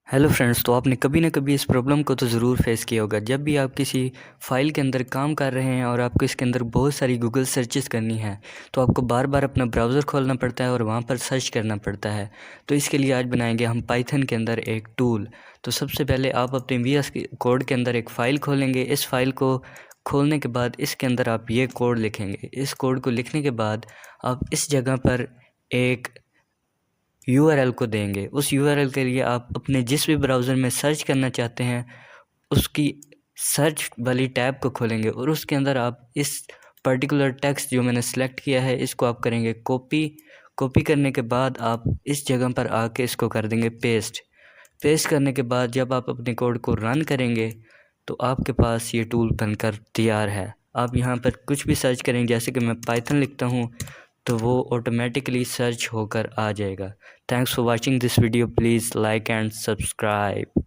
Hello friends, तो आपने कभी ना कभी इस प्रॉब्लम को तो ज़रूर फेस किया होगा। जब भी आप किसी फ़ाइल के अंदर काम कर रहे हैं और आपको इसके अंदर बहुत सारी गूगल सर्चेस करनी है, तो आपको बार बार अपना ब्राउज़र खोलना पड़ता है और वहाँ पर सर्च करना पड़ता है। तो इसके लिए आज बनाएंगे हम पाइथन के अंदर एक टूल। तो सबसे पहले आप अपने वीएस कोड के अंदर एक फ़ाइल खोलेंगे। इस फ़ाइल को खोलने के बाद इसके अंदर आप ये कोड लिखेंगे। इस कोड को लिखने के बाद आप इस जगह पर एक URL को देंगे। उस URL के लिए आप अपने जिस भी ब्राउज़र में सर्च करना चाहते हैं उसकी सर्च वाली टैब को खोलेंगे और उसके अंदर आप इस पर्टिकुलर टेक्स्ट जो मैंने सेलेक्ट किया है इसको आप करेंगे कॉपी करने के बाद आप इस जगह पर आके इसको कर देंगे पेस्ट करने के बाद जब आप अपने कोड को रन करेंगे तो आपके पास ये टूल बनकर तैयार है। आप यहाँ पर कुछ भी सर्च करेंगे, जैसे कि मैं पाइथन लिखता हूँ तो वो ऑटोमेटिकली सर्च होकर आ जाएगा। Thanks for watching this video. Please like and subscribe.